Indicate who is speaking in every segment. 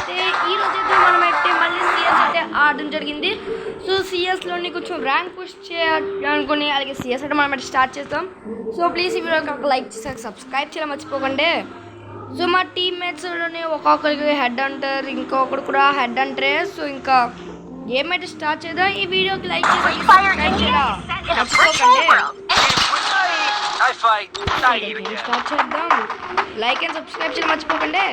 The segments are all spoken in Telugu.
Speaker 1: అయితే ఈరోజైతే మనమైతే మళ్ళీ సిఎస్ అయితే ఆడడం జరిగింది. సో సిఎస్లోని కొంచెం ర్యాంక్ పుష్ చేయాలనుకుని అలాగే సిఎస్ అయితే మనం అయితే స్టార్ట్ చేస్తాం. సో ప్లీజ్ ఈ వీడియోకి ఒక లైక్ చేసి సబ్స్క్రైబ్ చేయడం మర్చిపోకండి. సో మా టీమ్మేట్స్లోని ఒక్కొక్కరికి హెడ్ అంటారు, ఇంకొకరు కూడా హెడ్ అంటారే. సో ఇంకా గేమ్ అయితే స్టార్ట్ చేద్దాం. ఈ వీడియోకి లైక్ చేసి సబ్స్క్రైబ్ చేయడం మర్చిపోకండి. స్టార్ట్ చేద్దాం. లైక్ అండ్ సబ్స్క్రైబ్ చేయడం మర్చిపోకండి.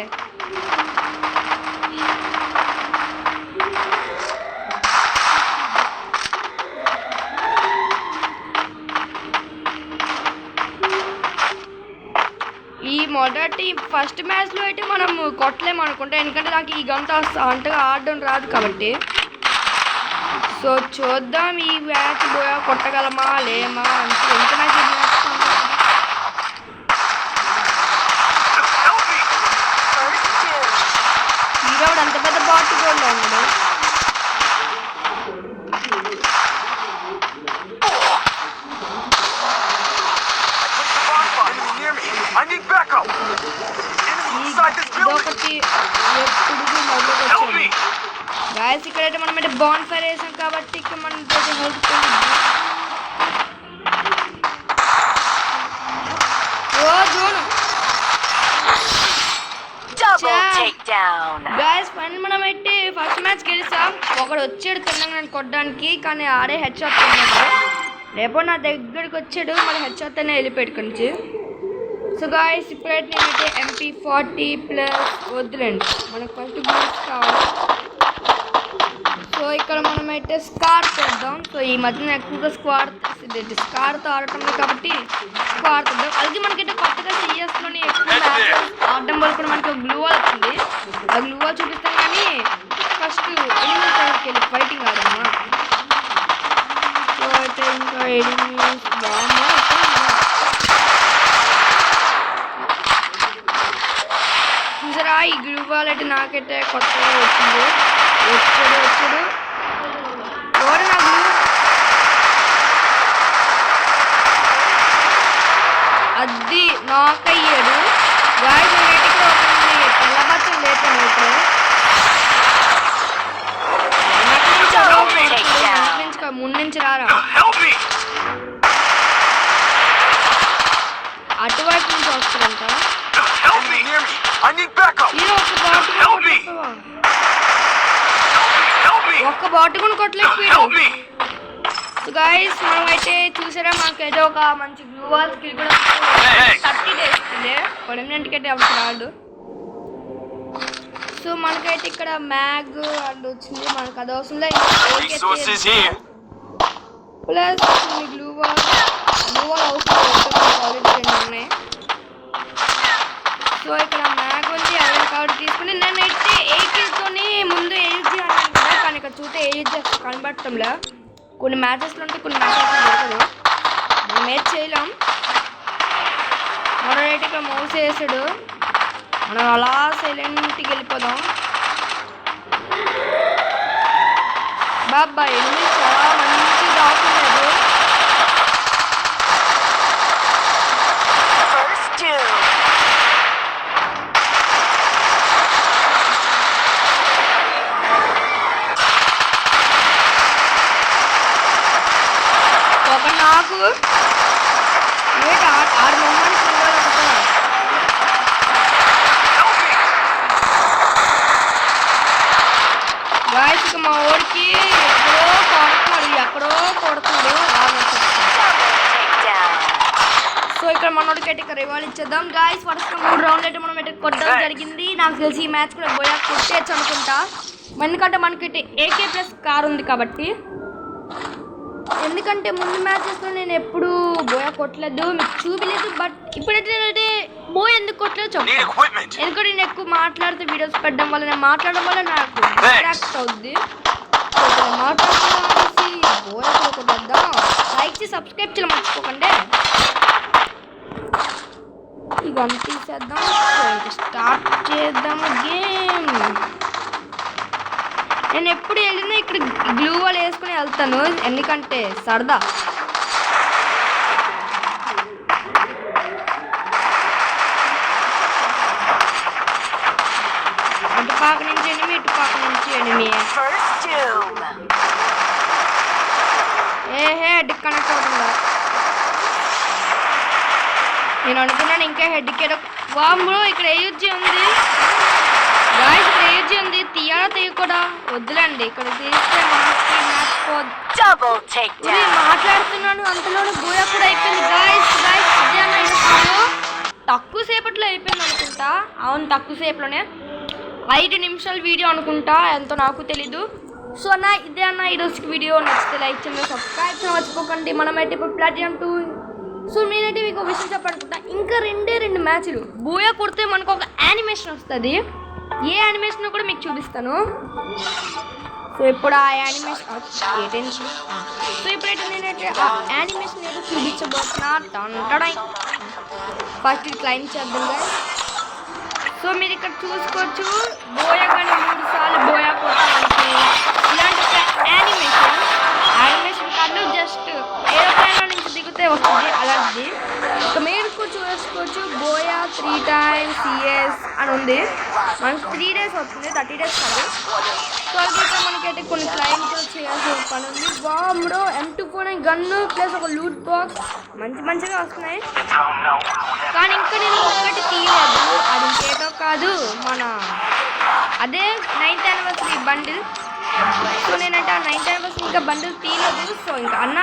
Speaker 1: ఈ మొదటి ఫస్ట్ మ్యాచ్లో అయితే మనం కొట్టలేము అనుకుంటా, ఎందుకంటే నాకు ఈ గంట అంతగా ఆడడం రాదు కాబట్టి. సో చూద్దాం ఈ మ్యాచ్ పోయా కొట్టగలమా లేమా అంటే ఎంత మ్యాచ్ హీరోడు అంత పెద్ద బాటి కూడా ఉన్నాడు. ఇదొకటి ఎప్పుడు మొదలుకొచ్చాము గాయస్. ఇక్కడైతే మనం అయితే బాన్ ఫైర్ వేసాం కాబట్టి ఇక్కడ మనం హెల్ప్ గాయస్. ఫైనల్ మనం అయితే ఫస్ట్ మ్యాచ్ గెలిచాం. ఒకడు వచ్చాడు తెలంగాణ కొట్టడానికి, కానీ ఆడే హెడ్ షాట్ తిన్నాడు. రేపో నా దగ్గరికి వచ్చాడు, మరి హెడ్ షాట్ అనే వెళ్ళిపోయాడు కొంచెం. సో గాయస్ ఇప్పుడైతే నేనైతే MP40+ వద్దులేండి, మనకు ఫస్ట్ బూస్ట్ కావాలి. సో ఇక్కడ మనమైతే స్కార్ చేద్దాం. సో ఈ మధ్యన ఎక్కువగా స్కార్తో ఆడటం కాబట్టి స్కార్ చేద్దాం. అలాగే మనకైతే కొత్తగా సిఎస్లోని ఎక్కువ మ్యాచెస్ ఆడడం వల్ల కూడా మనకి గ్లూ వాల్ వచ్చింది. ఆ గ్లూ వాల్ చూపిస్తాను, కానీ ఫస్ట్ ఎనిమీస్ దగ్గరికి వెళ్ళి ఫైటింగ్ ఆడమ్మా. సో అయితే ఇంకా ఎనిమీస్ బాగుందా చూసారా. ఈ గ్లూ వాల్ అయితే నాకైతే కొత్తగా వచ్చింది. వచ్చాడు ఎవరు నా గ్లూ అది నాకయ్యాడు. గాయస్ నేటికి ఒక తెల్లబచ్చం లేపాను అయితే ముందు నుంచి రారా, అటువైపు నుంచి వస్తుందంట. ఒక్క బాటు కూడా కొట్టలేకపోయాడు. సో గాయస్ మనం అయితే చూసారా, మాకైతే ఒక మంచి గ్లూ వాల్ స్కిల్ కూడా 30 days పర్మనెంట్కి అయితే అవసరం రాడు. సో మనకైతే ఇక్కడ మ్యాగ్ అండ్ వచ్చింది, మనకు అది అవసరం లేదు. ప్లస్ గ్లూ వాల్ అవసరం ఆల్రెడీ 2 ఉన్నాయి. సో ఇక్కడ మ్యాగ్ ఉంది, అదే కాబట్టి తీసుకుని నేనైతే ఏజీతోని ముందు ఏజీ అన్నాను కదా, కానీ ఇక్కడ చూస్తే ఏజీ కనబడటంలే. కొన్ని మ్యాచెస్లో ఉంటే కొన్ని మ్యాచెస్లో దొరకదు, మనం ఏది చేయలేం. మనైతే ఇక్కడ మౌస్ వేసాడు, మనం అలా సైలెంట్కి వెళ్ళిపోదాం. బాబా ఎనిమిది చాలా మంచి రాకులేదు. నాకు 6 మొహానికి గాయస్. ఇక మా ఊరికి ఎక్కడో కొడుతున్నాడు. సో ఇక్కడ మనోడికి అయితే ఇక రివాల్ ఇచ్చేద్దాం గాయస్. వరుసగా 3 రౌండ్లు అయితే మనం అయితే కొట్టడం జరిగింది. నాకు తెలిసి ఈ మ్యాచ్ కూడా బోయా కొట్టేయచ్చు అనుకుంటా, ఎందుకంటే మనకైతే AK+ కార్ ఉంది కాబట్టి. ఎందుకంటే ముందు మ్యాచెస్లో నేను ఎప్పుడు బోయా కొట్టలేదు, మీకు చూపించలేదు. బట్ ఇప్పుడైతే నేనైతే బోయా ఎందుకు కొట్టలేదు చెప్తాను. ఎందుకంటే నేను ఎక్కువ మాట్లాడితే వీడియోస్ పెట్టడం వల్ల, నేను మాట్లాడడం వల్ల నాకు డిస్ట్రాక్ట్ అవుద్ది. మాట్లాడుతూ బోయా కొట్టేద్దాం. లైక్ చేసి సబ్స్క్రైబ్ చేయడం మర్చిపోకండి. ఇవన్నీ తీసేద్దాం. స్టార్ట్ చేద్దాం గేమ్. నేను ఎప్పుడు వెళ్ళినా ఇక్కడ గ్లూ వాల్ వేసుకుని వెళ్తాను, ఎందుకంటే సరదా. పాక నుంచి ఎనిమి, ఇటు పాక నుంచి ఎనిమి. ఏ హెడ్ కనెక్ట్ అవుతుందా? నేను అనుకున్నాను ఇంకా హెడ్కి ఏదో వామ్మో ఇక్కడ ఏయుజ్జి ఉంది గాయ్స్, ఇక్కడ ఏయుజ్జి ఉంది. తీయాలా తీయకూడదా? వద్దులండి, ఇక్కడ తీస్తే మనకి మ్యాచ్ మాట్లాడుతున్నాను అంతలోనే బోయా కూడా అయిపోయింది గాయ్స్. ఇదే అన్న తక్కువ సేపట్లో అయిపోయింది అనుకుంటా. అవును, తక్కువ సేపులోనే 5 నిమిషాల వీడియో అనుకుంటా, ఎంతో నాకు తెలీదు. సో అన్న ఇదే అన్న ఈరోజుకి వీడియో. నచ్చితే లైక్ చేయండి, సబ్స్క్రైబ్ చేయడం మర్చిపోకండి. మనమైతే ఇప్పుడు ప్లాటినం 2. సో నేనైతే మీకు ఒక విషయం చెప్పాలనుకుంటా, ఇంకా 2 మ్యాచ్లు బోయా కొడితే మనకు ఒక యానిమేషన్ వస్తుంది. ఏ యానిమేషన్ కూడా మీకు చూపిస్తాను. సో ఇప్పుడు ఆ యానిమేషన్ సో ఇప్పుడైతే నేనైతే ఆ యానిమేషన్ ఏదో చూపించబోతున్నా. ఫస్ట్ క్లైమ్ చేద్దాం గాయ్స్. సో మీరు ఇక్కడ చూసుకోవచ్చు, బోయా కానీ 3 సార్లు బోయా కొట్టడానికి ఇలాంటి యానిమేషన్ కాదు, జస్ట్ ఏరోప్లేన్లో నుంచి దిగితే వస్తుంది అలాంటిది. ఇక మీరు చూసుకోవచ్చు, బోయా 3 times CS అని ఉంది. మనకి 3 days వస్తుంది, 30 days కాదు. సో అయితే మనకైతే కొన్ని క్లైమ్ కూడా చేయాల్సిన పని ఉంది. బాంబ్రో M249 గన్ను ప్లస్ ఒక లూట్ బాక్స్ మంచిగా వస్తున్నాయి. కానీ ఇంకా నేను ఒకటి తీయలేదు, అది ఇంకేదో కాదు, మన అదే 9th anniversary బండిల్. సో నేనంటే ఆ 9th anniversary ఇంకా బండిల్ తీయలేదు. సో ఇంకా అన్న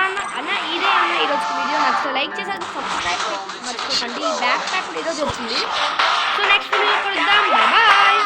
Speaker 1: ఇదే అన్న ఈరోజు వీడియో. నచ్చితే లైక్ చేసేది, సబ్స్క్రైబ్ మర్చిపోకండి. ఈ బ్యాక్ ప్యాక్ కూడా ఈరోజు వచ్చింది. సో నెక్స్ట్ వీడియో కలుద్దాం, బాయ్.